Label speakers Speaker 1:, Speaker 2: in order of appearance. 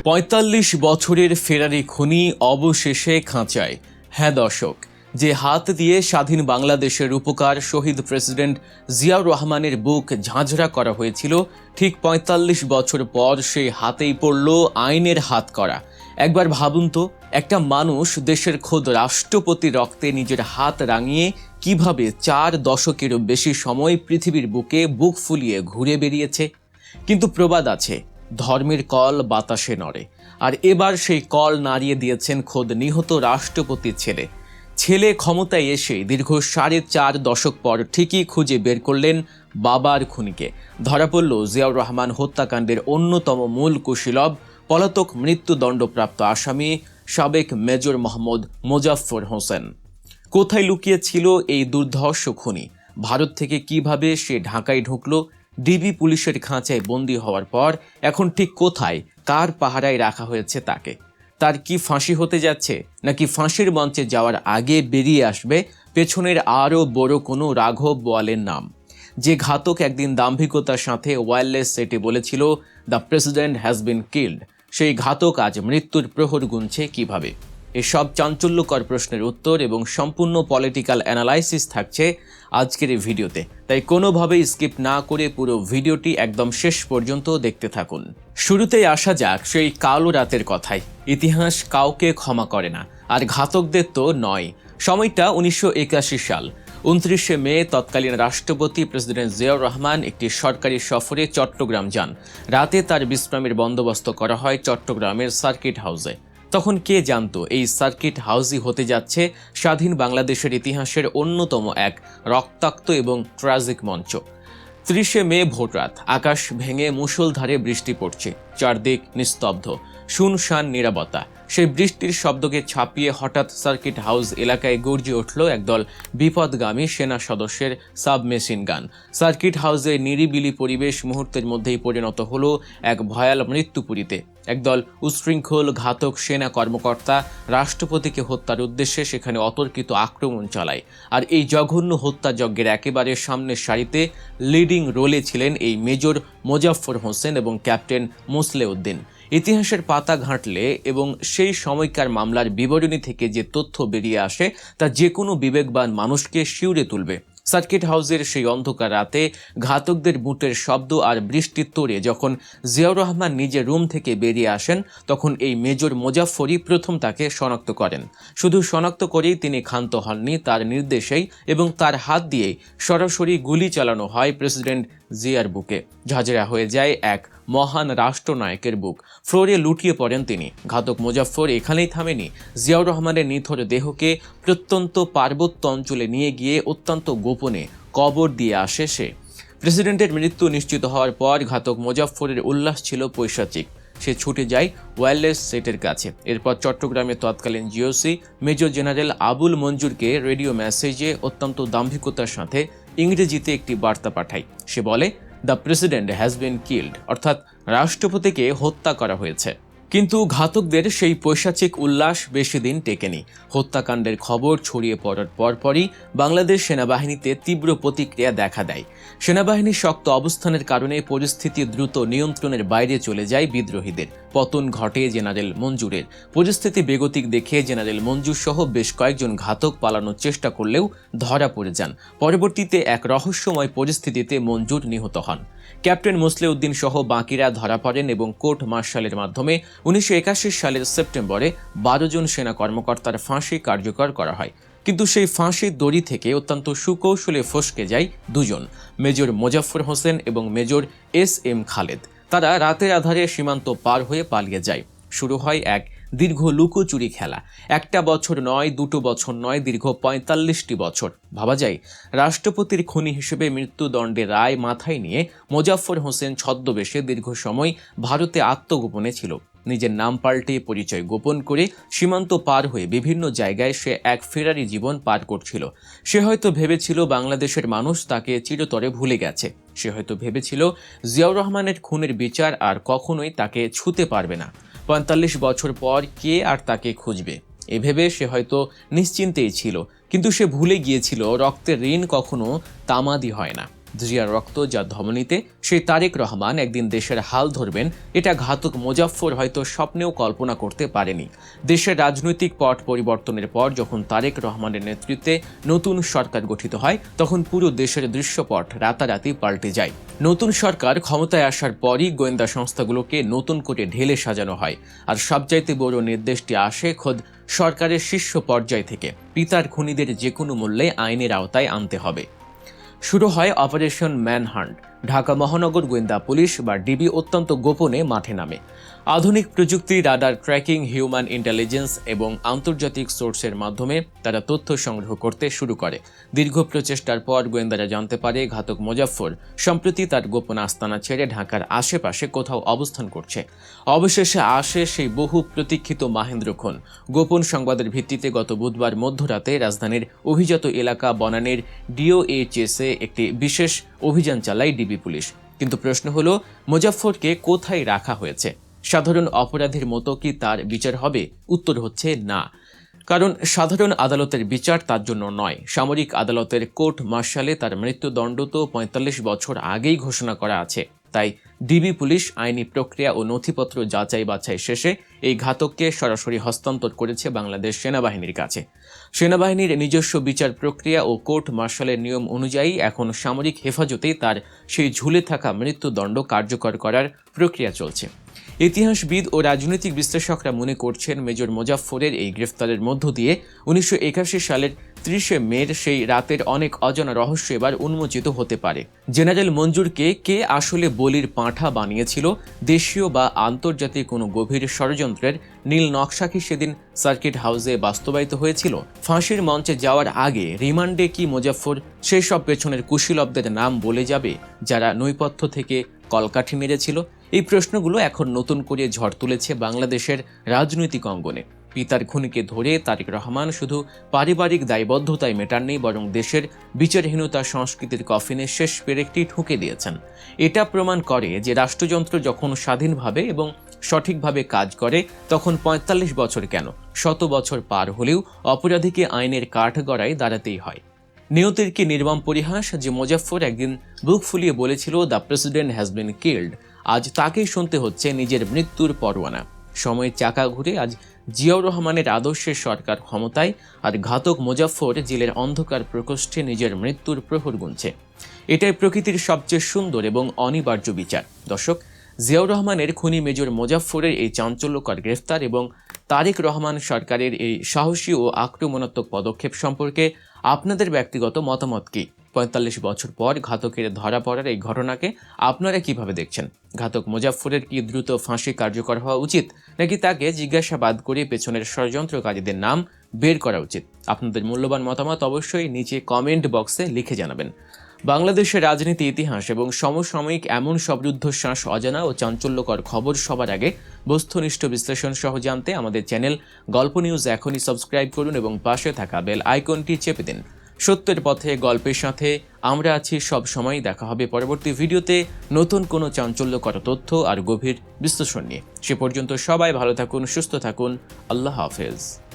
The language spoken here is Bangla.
Speaker 1: ৪৫ বছরের ফেরারি খুনি অবশেষে খাঁচায়। হ্যাঁ দর্শক, যে হাত দিয়ে স্বাধীন বাংলাদেশের রূপকার শহীদ প্রেসিডেন্ট জিয়াউর রহমানের বুক ঝাঁঝরা করা হয়েছিল, ঠিক ৪৫ বছর পর সেই হাতেই পড়ল আইনের হাত করা। একবার ভাবুন তো, একটা মানুষ দেশের খোদ রাষ্ট্রপতির রক্তে নিজের হাত রাঙিয়ে কিভাবে ৪ দশকেরও বেশি সময় পৃথিবীর বুকে বুক ফুলিয়ে ঘুরে বেরিয়েছে। কিন্তু প্রবাদ আছে, ধর্মের কল বাতাসে নড়ে, আর এবার সেই কল নাড়িয়ে দিয়েছেন খোদ নিহত রাষ্ট্রপতির ছেলে ক্ষমতায় এসে দীর্ঘ ৪.৫ দশক পর ঠিকই খুঁজে বের করলেন বাবার খুনিকে। ধরা পড়ল জিয়াউর রহমান হত্যাকাণ্ডের অন্যতম মূল কুশীলব, পলাতক মৃত্যুদণ্ডপ্রাপ্ত আসামি সাবেক মেজর মোহাম্মদ মোজাফফর হোসেন। কোথায় লুকিয়ে ছিল এই দুর্ধর্ষ খুনি? ভারত থেকে কিভাবে সে ঢাকায় ঢুকলো? ডিবি পুলিশের খাঁচায় বন্দী হওয়ার পর এখন ঠিক কোথায়, কার পাহারায় রাখা হয়েছে তাকে? তার কি ফাঁসি হতে যাচ্ছে, নাকি ফাঁসির মঞ্চে যাওয়ার আগে বেরিয়ে আসবে পেছনের আরও বড় কোনো রাঘব বোয়ালের নাম? যে ঘাতক একদিন দাম্ভিকতার সাথে ওয়্যারলেস সেটে বলেছিল the president has been killed, সেই ঘাতক আজ মৃত্যুর প্রহর গুনছে কিভাবে? এসব চাঞ্চল্যকর প্রশ্নের উত্তর এবং সম্পূর্ণ পলিটিক্যাল অ্যানালাইসিস থাকছে আজকের এই ভিডিওতে, তাই কোনোভাবেই স্কিপ না করে পুরো ভিডিওটি একদম শেষ পর্যন্ত দেখতে থাকুন। শুরুতেই আসা যাক সেই কালো রাতের কথায়। ইতিহাস কাউকে ক্ষমা করে না, আর ঘাতকদের তো নয়। সময়টা ১৯৮১ সাল। ২৯শে মে তৎকালীন রাষ্ট্রপতি প্রেসিডেন্ট জিয়াউর রহমান একটি সরকারি সফরে চট্টগ্রাম যান। রাতে তার বিশ্রামের বন্দোবস্ত করা হয় চট্টগ্রামের সার্কিট হাউসে। তখন কে জানতো এই সার্কিট হাউসই হতে যাচ্ছে স্বাধীন বাংলাদেশের ইতিহাসের অন্যতম এক রক্তাক্ত এবং ট্র্যাজিক মঞ্চ। ৩০শে মে ভোররাত, আকাশ ভেঙে মুষলধারে বৃষ্টি পড়ছে, চারদিক নিস্তব্ধ, শুনশান নীরবতা। সেই বৃষ্টির শব্দকে ছাপিয়ে হঠাৎ সার্কিট হাউস এলাকায় গর্জে উঠল একদল বিপদগামী সেনা সদস্যের সাবমেশিন গান। সার্কিট হাউসের নিরিবিলি পরিবেশ মুহূর্তের মধ্যেই পরিণত হলো এক ভয়াল মৃত্যুপুরীতে। একদল উচ্ছৃঙ্খল ঘাতক সেনা কর্মকর্তা রাষ্ট্রপতিকে হত্যার উদ্দেশ্যে সেখানে অতর্কিত আক্রমণ চালায়। আর এই জঘন্য হত্যাযজ্ঞের একেবারে সামনের সারিতে লিডিং রোলে ছিলেন এই মেজর মোজাফফর হোসেন এবং ক্যাপ্টেন মোসলেউদ্দিন। ইতিহাসের পাতা ঘাঁটলে এবং সেই সময়কার মামলার বিবরণী থেকে যে তথ্য বেরিয়ে আসে তা যে কোনো বিবেকবান মানুষকে শিউরে তুলবে। সার্কিট হাউসের সেই অন্ধকার রাতে ঘাতকদের বুটের শব্দ আর বৃষ্টির তোড়ে যখন জিয়াউর রহমান নিজের রুম থেকে বেরিয়ে আসেন, তখন এই মেজর মোজাফফরই প্রথম তাকে শনাক্ত করেন। শুধু শনাক্ত করেই তিনি ক্ষান্ত হননি, তার নির্দেশেই এবং তার হাত দিয়েই সরাসরি গুলি চালানো হয় প্রেসিডেন্ট জিয়ার বুকে। ঝাঁঝরা হয়ে যায় এক মহান রাষ্ট্রনায়কের বুক। ফ্লোরে লুটিয়ে পড়েন তিনি। ঘাতক মোজাফফর এখানেই থামেনি। জিয়াউর রহমানের নিথর দেহকে প্রত্যন্ত পার্বত্য অঞ্চলে নিয়ে গিয়ে অত্যন্ত গোপনে কবর দিয়ে আসে সে। প্রেসিডেন্টের মৃত্যু নিশ্চিত হওয়ার পর ঘাতক মোজাফফরের উল্লাস ছিল পৈশাচিক। সে ছুটে যায় ওয়্যারলেস সেটের কাছে। এরপর চট্টগ্রামের তৎকালীন জিওসি মেজর জেনারেল আবুল মঞ্জুরকে রেডিও মেসেজে অত্যন্ত দাম্ভিকতার সাথে ইংরেজিতে একটি বার্তা পাঠায়। সে বলে, the president has been killed, অর্থাৎ রাষ্ট্রপতিকে হত্যা করা হয়েছে। কিন্তু ঘাতকদের সেই পৈশাচিক উল্লাস বেশি দিন টেকেনি। হত্যাকাণ্ডের খবর ছড়িয়ে পড়ার পরপরই বাংলাদেশ সেনাবাহিনীতে তীব্র প্রতিক্রিয়া দেখা দেয়। সেনাবাহিনীর শক্ত অবস্থানের কারণে পরিস্থিতি দ্রুত নিয়ন্ত্রণের বাইরে চলে যায় বিদ্রোহীদের। পতন ঘটে জেনারেল মঞ্জুরের। পরিস্থিতি বেগতিক দেখে জেনারেল মঞ্জুর সহ বেশ কয়েকজন ঘাতক পালানোর চেষ্টা করলেও ধরা পড়ে যান। পরবর্তীতে এক রহস্যময় পরিস্থিতিতে মঞ্জুর নিহত হন। ক্যাপ্টেন মোসলেউদ্দিন সহ বাকিরা ধরা পড়েন এবং কোর্ট মার্শালের মাধ্যমে ১৯৮১ সালের সেপ্টেম্বরে ১২ জন সেনা কর্মকর্তার ফাঁসি কার্যকর করা হয়। কিন্তু সেই ফাঁসির দড়ি থেকে অত্যন্ত সুকৌশলে ফসকে যায় দুজন, মেজর মোজাফফর হোসেন এবং মেজর এস.এম. খালেদ। তারা রাতের আধারে সীমান্ত পার হয়ে পালিয়ে যায়। শুরু হয় এক দীর্ঘ লুকোচুরি খেলা। একটা বছর নয়, দুটো বছর নয়, দীর্ঘ ৪৫টি বছর। ভাবা যায়, রাষ্ট্রপতির খুনি হিসেবে মৃত্যুদণ্ডের রায় মাথায় নিয়ে মোজাফফর হোসেন ছদ্মবেশে দীর্ঘ সময় ভারতে আত্মগোপনে ছিল। নিজের নাম পাল্টে পরিচয় গোপন করে সীমান্ত পার হয়ে বিভিন্ন জায়গায় সে এক ফেরারি জীবন পার করছিল। সে হয়তো ভেবেছিল বাংলাদেশের মানুষ তাকে চিরতরে ভুলে গেছে। সে হয়তো ভেবেছিল জিয়াউর রহমানের খুনের বিচার আর কখনোই তাকে ছুঁতে পারবে না। ৪৫ বছর পর কে আর তাকে খুঁজবে, এ ভেবে সে হয়তো নিশ্চিন্তেই ছিল। কিন্তু সে ভুলে গিয়েছিল রক্তের ঋণ কখনো তামাদি হয় না। জিয়ার রক্ত যা ধমনীতে, সেই তারেক রহমান একদিন দেশের হাল ধরবেন, এটা ঘাতক মোজাফফর হয়তো স্বপ্নেও কল্পনা করতে পারেনি। দেশের রাজনৈতিক পট পরিবর্তনের পর যখন তারেক রহমানের নেতৃত্বে নতুন সরকার গঠিত হয়, তখন পুরো দেশের দৃশ্যপট রাতারাতি পাল্টে যায়। নতুন সরকার ক্ষমতায় আসার পরই গোয়েন্দা সংস্থাগুলোকে নতুন করে ঢেলে সাজানো হয়, আর সবচাইতে বড় নির্দেশটি আসে খোদ সরকারের শীর্ষ পর্যায় থেকে। পিতার খুনিদের যে কোনো মূল্যে আইনের আওতায় আনতে হবে। শুরু হয় অপারেশন ম্যানহান্ট। ঢাকা মহানগর গোয়েন্দা পুলিশ বা ডিবি অত্যন্ত গোপনে মাঠে নামে। আধুনিক প্রযুক্তি, রাডার ট্র্যাকিং, হিউম্যান ইন্টেলিজেন্স এবং আন্তর্জাতিক সোর্সের মাধ্যমে তারা তথ্য সংগ্রহ করতে শুরু করে। দীর্ঘ প্রচেষ্টার পর গোয়েন্দারা জানতে পারে ঘাতক মোজাফফর সম্প্রতি তার গোপন আস্তানা ছেড়ে ঢাকার আশেপাশে কোথাও অবস্থান করছে। অবশেষে আসে সেই বহু প্রতীক্ষিত মাহেন্দ্র খুন। গোপন সংবাদের ভিত্তিতে গত বুধবার মধ্যরাতে রাজধানীর অভিজাত এলাকা বনানীর ডিওএইচএসে একটি বিশেষ অভিযান চালায় ডিবি পুলিশ। কিন্তু প্রশ্ন হলো, মোজাফফরকে কোথায় রাখা হয়েছে? সাধারণ অপরাধীর মতো কি তার বিচার হবে? উত্তর হচ্ছে না। কারণ সাধারণ আদালতের বিচার তার জন্য নয়। সামরিক আদালতের কোর্ট মার্শালে তার মৃত্যুদণ্ড তো ৪৫ বছর আগেই ঘোষণা করা আছে। তাই ডিবি পুলিশ আইনি প্রক্রিয়া ও নথিপত্র যাচাই বাছাই শেষে এই ঘাতককে সরাসরি হস্তান্তর করেছে বাংলাদেশ সেনাবাহিনীর কাছে। সেনাবাহিনীর নিজস্ব বিচার প্রক্রিয়া ও কোর্ট মার্শালের নিয়ম অনুযায়ী এখন সামরিক হেফাজতেই তার সেই ঝুলে থাকা মৃত্যুদণ্ড কার্যকর করার প্রক্রিয়া চলছে। ইতিহাসবিদ ও রাজনৈতিক বিশ্লেষকরা মনে করছেন, মেজর মোজাফফরের এই গ্রেফতারের মধ্য দিয়ে ১৯৮১ সালের ৩০শে মের সেই রাতের অনেক অজানা রহস্য এবার উন্মোচিত হতে পারে। জেনারেল মঞ্জুরকে কে আসলে বলির পাঁঠা বানিয়েছিল? দেশীয় বা আন্তর্জাতিক কোনো গভীর ষড়যন্ত্রের নীল নকশা কি সেদিন সার্কিট হাউসে বাস্তবায়িত হয়েছিল? ফাঁসির মঞ্চে যাওয়ার আগে রিমান্ডে কি মোজাফফর সেই সব পেছনের কুশীলবদের নাম বলে যাবে যারা নৈপথ্য থেকে কলকাঠি মেরেছিল? এই প্রশ্নগুলো এখন নতুন করে ঝড় তুলেছে বাংলাদেশের রাজনৈতিক অঙ্গনে। পিতার খুনিকে ধরে তারেক রহমান শুধু পারিবারিক দায়বদ্ধতায় মেটাননি, বরং দেশের বিচারহীনতা সংস্কৃতির কফিনে শেষ পেরেকটি ঠুকে দিয়েছেন। এটা প্রমাণ করে যে রাষ্ট্রযন্ত্র যখন স্বাধীনভাবে এবং সঠিকভাবে কাজ করে, তখন ৪৫ বছর কেন, ১০০ বছর পার হলেও অপরাধীকে আইনের কাঠগড়ায় দাঁড়াতেই হয়। নিয়তির কি নির্মম পরিহাস যে মোজাফফর একদিন বুক ফুলিয়ে বলেছিল, the president has been killed. আজ তাকেই শুনতে হচ্ছে নিজের মৃত্যুর পরোয়ানা। সময়ের চাকা ঘুরে আজ জিয়াউর রহমানের আদর্শের সরকার ক্ষমতায়, আর ঘাতক মোজাফফর জেলের অন্ধকার প্রকোষ্ঠে নিজের মৃত্যুর প্রহর গুনছে। এটাই প্রকৃতির সবচেয়ে সুন্দর এবং অনিবার্য বিচার। দর্শক, জিয়াউর রহমানের খুনি মেজর মোজাফফরের এই চাঞ্চল্যকর গ্রেফতার এবং তারেক রহমান সরকারের এই সাহসী ও আক্রমণাত্মক পদক্ষেপ সম্পর্কে আপনাদের ব্যক্তিগত মতামত কি? ৪৫ বছর পর ঘাতকের ধরা পড়ার এই ঘটনাকে আপনারা কিভাবে দেখছেন? ঘাতক মোজাফফরের কি দ্রুত ফাঁসি কার্যকর হওয়া উচিত, নাকি তাকে জিজ্ঞাসাবাদ করে পেছনের ষড়যন্ত্রকারীদের নাম বের করা উচিত? আপনাদের মূল্যবান মতামত অবশ্যই নিচে কমেন্ট বক্সে লিখে জানাবেন। বাংলাদেশের রাজনীতি, ইতিহাস এবং সমসাময়িক এমন সব রুদ্ধশ্বাস, অজানা ও চাঞ্চল্যকর খবর সবার আগে বস্তুনিষ্ঠ বিশ্লেষণ সহ জানতে আমাদের চ্যানেল গল্প নিউজ এখনই সাবস্ক্রাইব করুন এবং পাশে থাকা বেল আইকনটি চেপে দিন। সত্যের পথে, গল্পের সাথে আমরা আছি সব সময়। দেখা হবে পরবর্তী ভিডিওতে নতুন কোনো চাঞ্চল্যকর তথ্য আর গভীর বিশ্লেষণ নিয়ে। সে পর্যন্ত সবাই ভালো থাকুন, সুস্থ থাকুন। আল্লাহ হাফেজ।